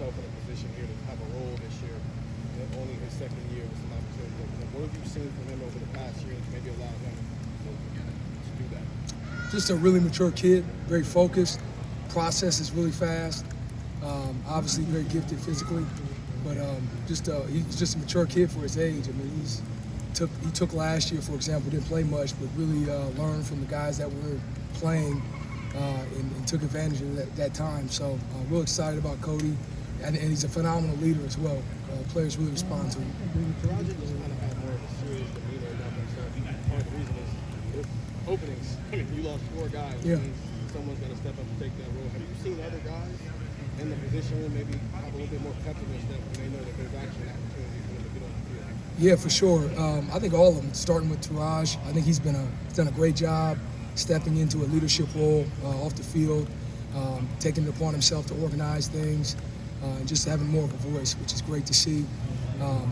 himself in a position here to have a role this year. Only his second year with some opportunity. What have you seen from him over the past year that's maybe allowed him to do that? Just a really mature kid, very focused, processes really fast, obviously very gifted physically, but he's just a mature kid for his age. I mean, he took last year, for example, didn't play much, but really learned from the guys that were playing and took advantage of that time. So real excited about Cody, and he's a phenomenal leader as well. Players really respond to him. Taraji just kind of had more of a serious demeanor about himself. Part of the reason is openings. I mean, you lost 4 guys. Yeah. Someone's got to step up and take that role. Have you seen other guys in the position where maybe have a little bit more pep in their step when they know that there's actually an opportunity for them to get on the field? Yeah, for sure. I think all of them, starting with Taraj. I think he's done a great job stepping into a leadership role off the field, taking it upon himself to organize things, and just having more of a voice, which is great to see.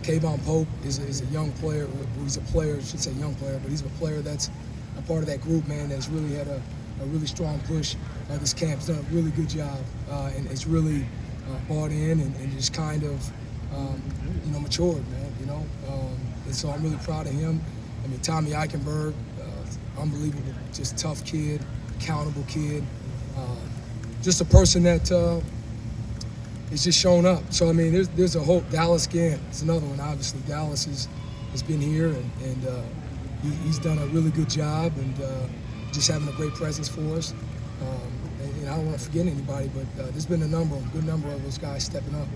Kayvon Pope is a young player. He's a player, I should say young player, but he's a player that's a part of that group, man, that's really had a really strong push. This camp's done a really good job, and it's really bought in and just kind of, matured, man, and so I'm really proud of him. I mean, Tommy Eichenberg, unbelievable, just tough kid, accountable kid, just a person that is just showing up. So, I mean, there's a whole Dallas Gant. It's another one, obviously. Dallas has been here, and he's done a really good job and just having a great presence for us. And I don't want to forget anybody, but there's been a good number of those guys stepping up.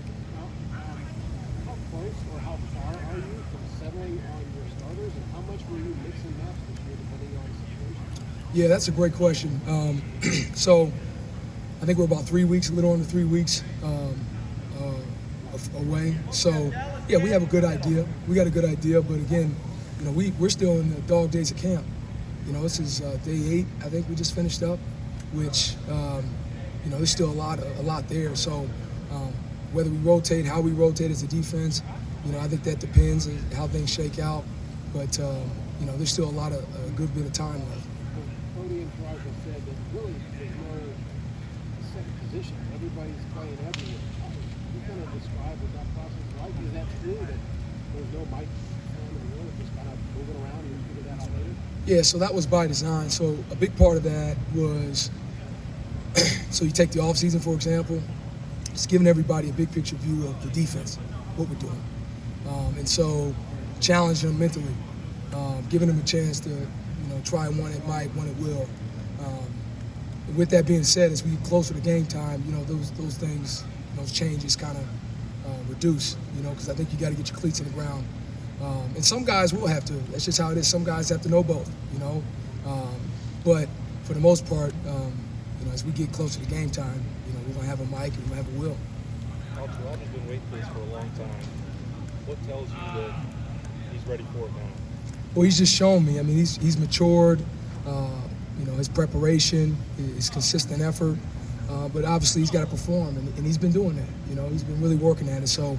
How close or how far are you from settling on your starters, and how much will you mix and match this year depending on the situation? Yeah, that's a great question. So I think we're about 3 weeks, a little under 3 weeks away. So yeah, we have a good idea. We got a good idea, but again, we're still in the dog days of camp. This is day 8. I think we just finished up, which there's still a lot there. So whether we rotate, how we rotate as a defense, I think that depends on how things shake out. But there's still a good bit of time left. Cody and Taraji said that really there's no set position. Everybody's playing everywhere. You kind of describe what that process is like. Is that true that there's no mic on the room, just kind of moving around and you figure that out later? Yeah, so that was by design. So a big part of that was, so you take the offseason, for example, just giving everybody a big picture view of the defense, what we're doing. And so challenging them mentally, giving them a chance to, try one at might, one at will. With that being said, as we get closer to game time, those things, those changes kind of reduce, because I think you got to get your cleats in the ground. And some guys will have to. That's just how it is. Some guys have to know both, But for the most part, as we get closer to game time, we're going to have a mic and we're going to have a will. Taraji's been waiting for this for a long time. What tells you that he's ready for it now? Well, he's just shown me. I mean, he's matured. His preparation, his consistent effort. But obviously, he's got to perform, and he's been doing that. He's been really working at it. So,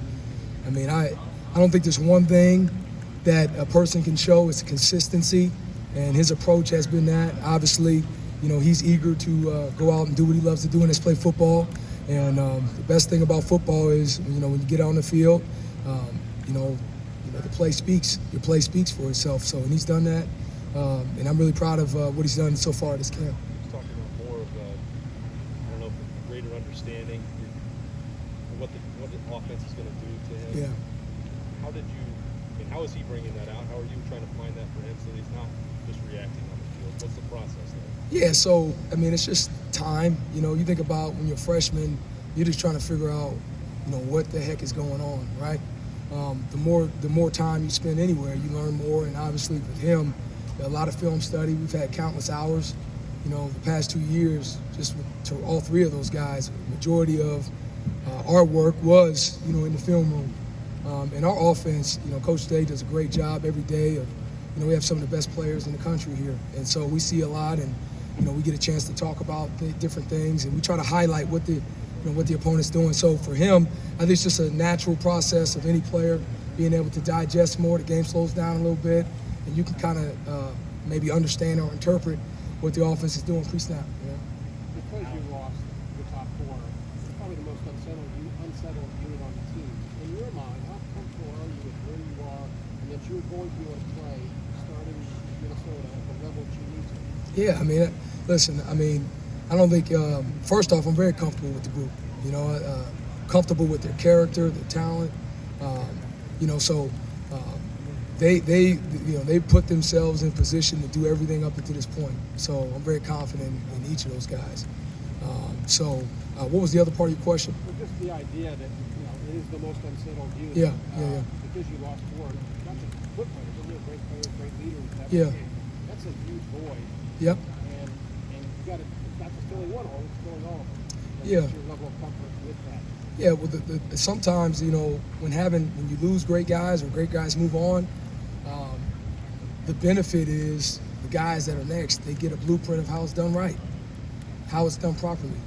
I mean, I don't think there's one thing that a person can show. It's consistency, and his approach has been that. Obviously, he's eager to go out and do what he loves to do, and that's play football. And the best thing about football is, when you get out on the field, the play speaks. Your play speaks for itself. So, and he's done that, and I'm really proud of what he's done so far at this camp. He's talking about more of a greater understanding of what the offense is going to do to him. Yeah. How is he bringing that out? How are you trying to find that for him so he's not just reacting on the field? What's the process there? Yeah, so, I mean, it's just time. You think about when you're a freshman, you're just trying to figure out, what the heck is going on, right? The more time you spend anywhere, you learn more. And obviously with him, a lot of film study. We've had countless hours, the past 2 years, just to all 3 of those guys. Majority of our work was, in the film room. And our offense, Coach Day does a great job every day of, we have some of the best players in the country here. And so we see a lot, and, we get a chance to talk about different things, and we try to highlight what the opponent's doing. So for him, I think it's just a natural process of any player being able to digest more. The game slows down a little bit, and you can kind of maybe understand or interpret what the offense is doing pre-snap. Because you lost the top 4, it's probably the most unsettled that you're going to be able to play starting in Minnesota at the level that you need to? Yeah, I mean, listen, I mean, I don't think, first off, I'm very comfortable with the group, you know, comfortable with their character, their talent, you know, so they put themselves in position to do everything up until this point. So I'm very confident in each of those guys. What was the other part of your question? Well, just the idea that, you know, it is the most unsettled unit. Yeah. Because you lost four, not just foot players, but real great players, great leaders. Yeah. That's a huge void. Yep. And you got to, it's not just filling one hole, it's filling all of them. And Yeah. what's your level of comfort with that? Yeah, well, sometimes, you know, when you lose great guys or great guys move on, the benefit is the guys that are next, they get a blueprint of how it's done right, how it's done properly.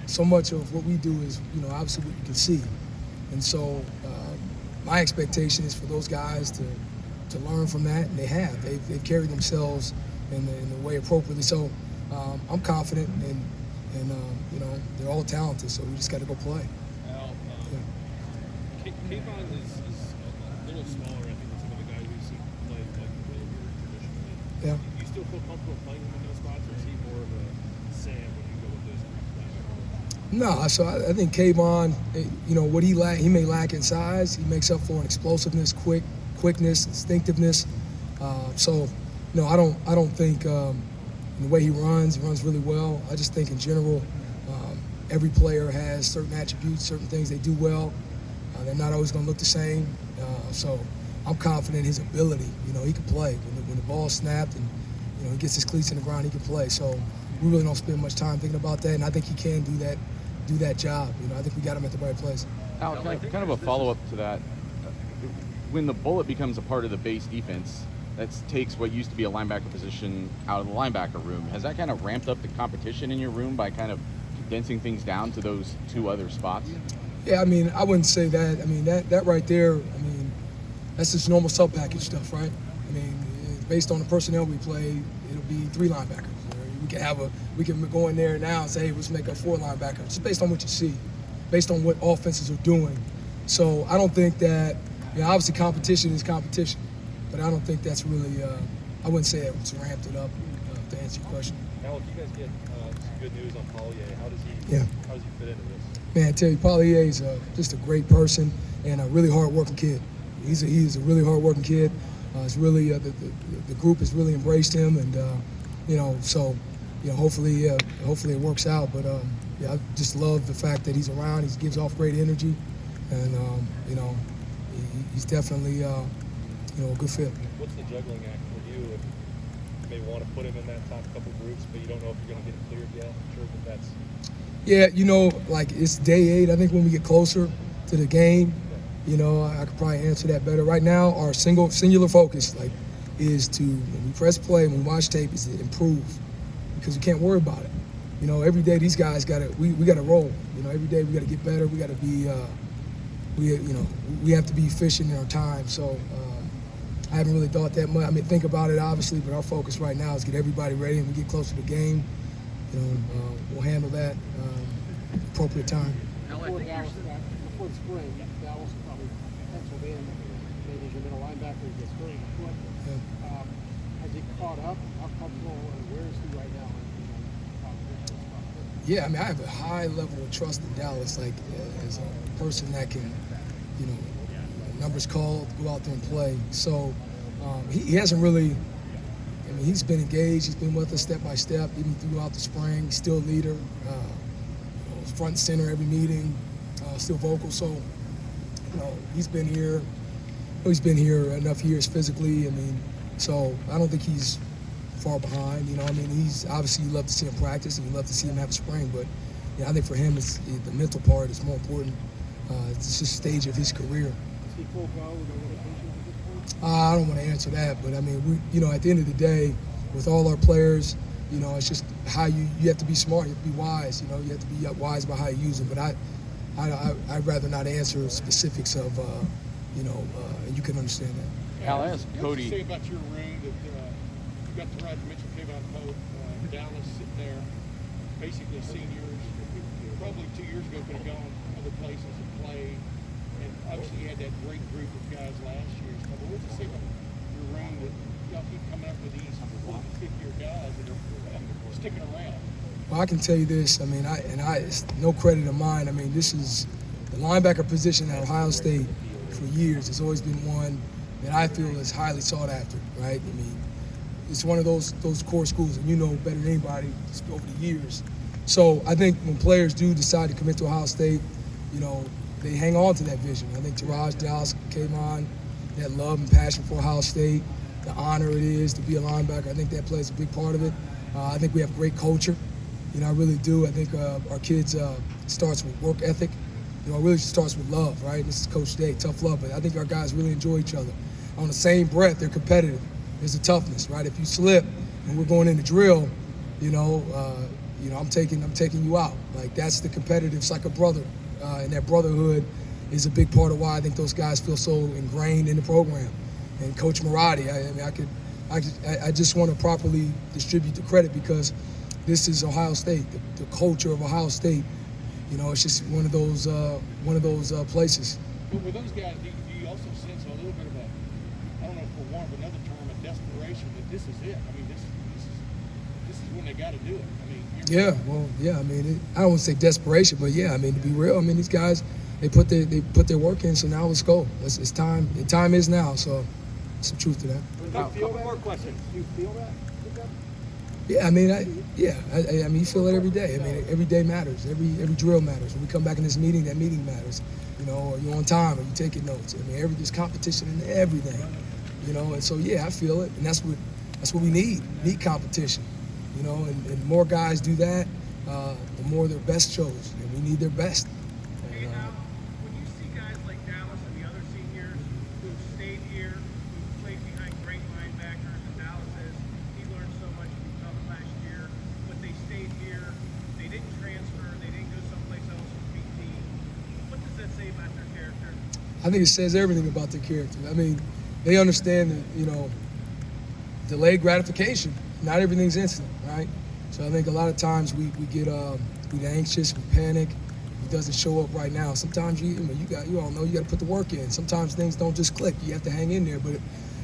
So much of what we do is, you know, obviously what you can see. And so my expectation is for those guys to learn from that, and they have. They've carried themselves in the way appropriately. So I'm confident, and you know, they're all talented, so we just got to go play. Al, Kayvon is a little smaller, I think, than some of the guys we've seen play like here traditionally. Yeah. Do you still feel comfortable playing him in those spots, or is he more of a Sam when you go with those linebackers? No, so I think Kayvon, you know, what he may lack in size, he makes up for in explosiveness, quickness, instinctiveness. No, I don't think the way he runs really well. I just think in general, every player has certain attributes, certain things they do well. They're not always going to look the same. So I'm confident in his ability. You know, he can play. When the ball's snapped and, you know, he gets his cleats in the ground, he can play. So we really don't spend much time thinking about that, and I think he can do that job. You know, I think we got him at the right place. Al, kind of a follow-up to that. When the bullet becomes a part of the base defense, that takes what used to be a linebacker position out of the linebacker room. Has that kind of ramped up the competition in your room by kind of condensing things down to those two other spots? Yeah, I mean, I wouldn't say that. I mean, that right there, I mean, that's just normal sub-package stuff, right? I mean, based on the personnel we play, it'll be 3 linebackers. We can go in there now and say, hey, let's make up 4 linebackers. It's based on what you see, based on what offenses are doing. So I don't think that, you know, obviously competition is competition, but I don't think that's really, I wouldn't say it's ramped it up to answer your question. Al, if you guys get some good news on Paulier, how does he fit into this? Man, I tell you, Paulier is just a great person and a really hard-working kid. He's a really hard-working kid. It's really the group has really embraced him, and you know, so you know, hopefully it works out. But yeah, I just love the fact that he's around. He gives off great energy, and you know, he's definitely you know, a good fit. What's the juggling act for you? If you may want to put him in that top couple groups, but you don't know if you're going to get it cleared yet. I'm sure that's. Yeah, you know, like it's day 8. I think when we get closer to the game, you know, I could probably answer that better. Right now, our singular focus, like, is to, when we press play, when we watch tape, is to improve, because we can't worry about it. You know, every day these guys we got to roll. You know, every day we got to get better. We got to be, we have to be efficient in our time. So I haven't really thought that much. I mean, think about it obviously, but our focus right now is get everybody ready, and we get closer to the game. You know, we'll handle that appropriate time. Before the spring, Dallas probably penciled in maybe as your middle linebacker gets hurt in the foot. Yeah. Has he caught up? How comfortable and where is he right now? Yeah, I mean, I have a high level of trust in Dallas, like as a person that can, you know, numbers called, go out there and play. So he hasn't really. I mean, he's been engaged. He's been with us step by step, even throughout the spring. He's still a leader, you know, front and center every meeting, still vocal. So, you know, he's been here. He's been here enough years physically. I mean, so I don't think he's far behind. You know, I mean, he's obviously, you love to see him practice and you love to see him have a spring, but yeah, I think for him, it's the mental part is more important. It's just a stage of his career. Is he full go with no limitations at this point? I don't want to answer that, but I mean, you know, at the end of the day, with all our players, you know, it's just how you have to be smart, you have to be wise. You know, you have to be wise about how you use them. But I'd rather not answer specifics of, you know, and you can understand that. Al, ask Cody. What do you say about your room that you got the right to mention Kayvon Pope, Dallas sitting there, basically seniors, probably 2 years ago could have gone other places and played, and obviously he had that great group of guys last year. So, but what's it say about your room that y'all keep coming up with these 50-year guys that are sticking around? Well, I can tell you this. I mean, it's no credit of mine. I mean, this is the linebacker position at Ohio State for years has always been one that I feel is highly sought after, right? I mean, it's one of those core schools, and you know better than anybody just over the years. So I think when players do decide to commit to Ohio State, you know, they hang on to that vision. I think Taraj Dallas came on, that love and passion for Ohio State, the honor it is to be a linebacker. I think that plays a big part of it. I think we have great culture. You know, I really do. I think our kids starts with work ethic. You know, it really starts with love, right? This is Coach Day, tough love. But I think our guys really enjoy each other. On the same breath, they're competitive. There's a toughness, right? If you slip and we're going in the drill, I'm taking you out. Like, that's the competitive. It's like a brother, and that brotherhood is a big part of why I think those guys feel so ingrained in the program. And Coach Marotti, I just want to properly distribute the credit because this is Ohio State, the culture of Ohio State. You know, it's just one of those places. But with those guys, do you also sense a little bit of a, I don't know, for want of another term, a desperation that this is it? I mean, this is when they got to do it. I mean, yeah, well, yeah. I mean, I don't want to say desperation, but yeah. I mean, to be real, I mean, these guys, they put their work in. So now let's go. It's time. The time is now. So, some truth to that. Do you feel that? More questions. Do you feel that? Yeah, I mean, I mean, you feel it every day. I mean, every day matters. Every drill matters. When we come back in this meeting, that meeting matters. You know, are you on time? Are you taking notes? I mean, there's competition in everything. You know, and so yeah, I feel it, and that's what we need. Need competition. You know, and more guys do that, the more their best shows, and we need their best. Okay, now, when you see guys like Dallas and the other seniors who've stayed here, who've played behind great linebackers, and Dallas says he learned so much from Tubbs last year, but they stayed here, they didn't transfer, they didn't go someplace else with BT. What does that say about their character? I think it says everything about their character. I mean, they understand that, you know, delayed gratification. Not everything's instant, right? So I think a lot of times we get anxious, we panic. It doesn't show up right now. Sometimes you all know you got to put the work in. Sometimes things don't just click. You have to hang in there, but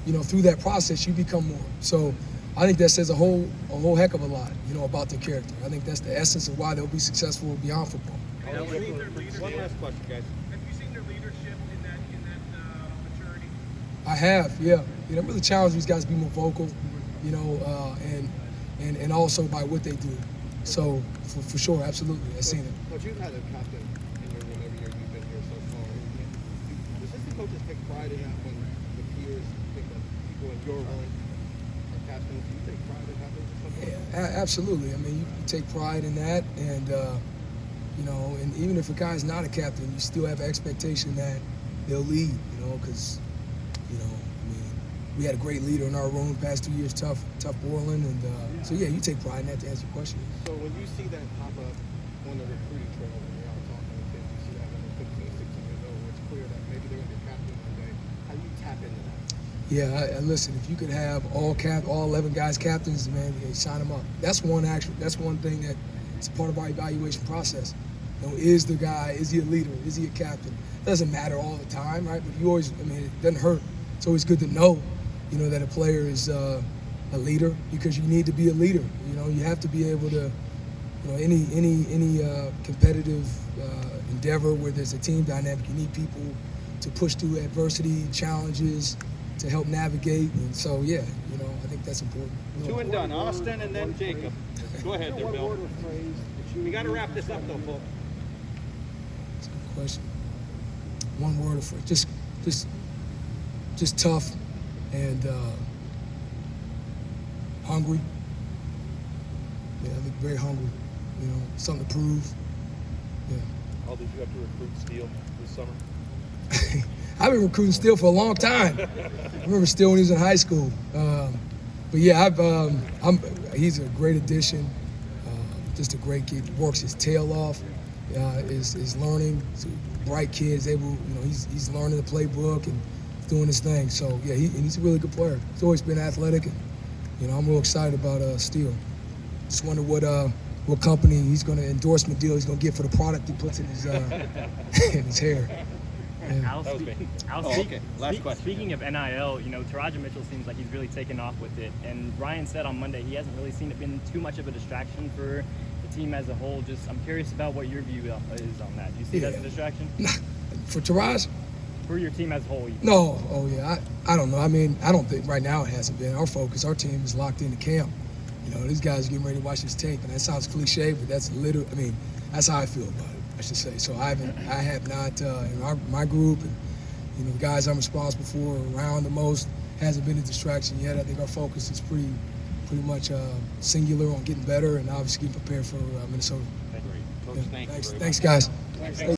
you know, through that process, you become more. So I think that says a whole heck of a lot, you know, about their character. I think that's the essence of why they'll be successful beyond football. Have you seen their leadership? One last question, guys. Have you seen their leadership in that maturity? I have, yeah. You know, really challenge these guys to be more vocal, you know, and also by what they do. So for sure, absolutely, I've seen it. But you've had a captain in your room every year you've been here so far. Does assistant coaches take pride in that when the peers think that people in your room are captains? Do you take pride in having something? Yeah, absolutely. I mean, you take pride in that, and you know, and even if a guy's not a captain, you still have expectation that they'll lead. You know, because you know, I mean, we had a great leader in our room the past 2 years, tough Borland, and so yeah, you take pride in that to answer your question. So when you see that pop up on the recruiting trail when you're out talking to kids, you see that when they're 15, 16 years old, it's clear that maybe they're going to be a captain one day. How do you tap into that? Yeah, listen, if you could have all 11 guys captains, man, sign them up. That's one thing that it's part of our evaluation process. You know, is he a leader? Is he a captain? Doesn't matter all the time, right? But you always, I mean, it doesn't hurt. It's always good to know, you know, that a player is a leader, because you need to be a leader. You know, you have to be able to, you know, any competitive endeavor where there's a team dynamic, you need people to push through adversity, challenges, to help navigate. And so, yeah, you know, I think that's important. Two and done, Austin and then Jacob. Go ahead there, One Bill. word or phrase that you We got to wrap this up, though, folks. That's a good question. One word for it. Just tough and hungry. Yeah, I think very hungry. You know, something to prove. Yeah. How did you have to recruit Steele this summer? I've been recruiting Steele for a long time. I remember Steele when he was in high school. But yeah, he's a great addition. Just a great kid. Works his tail off. Is learning. He's a bright kid. He's learning the playbook and doing his thing. So yeah, he's a really good player. He's always been athletic, and you know, I'm real excited about Steele. Just wonder what company endorsement deal he's going to get for the product he puts in his in his hair. Al, That was me. Al, Oh, okay. Last question. Speaking of NIL, Taraja Mitchell seems like he's really taken off with it. And Ryan said on Monday he hasn't really seen it been too much of a distraction for the team as a whole. I'm curious about what your view is on that. Do you see that as a distraction? For Taraj? For your team as a whole? No. Oh, yeah. I don't know. I mean, I don't think right now it hasn't been. Our focus, our team is locked into camp. These guys are getting ready to watch this tape, and that sounds cliche, but that's that's how I feel about it, I should say. So I have not, in my group, and the guys I'm responsible for around the most, hasn't been a distraction yet. I think our focus is pretty much singular on getting better and obviously getting prepared for Minnesota. Coach, thank you very much. Thanks, guys. Thanks.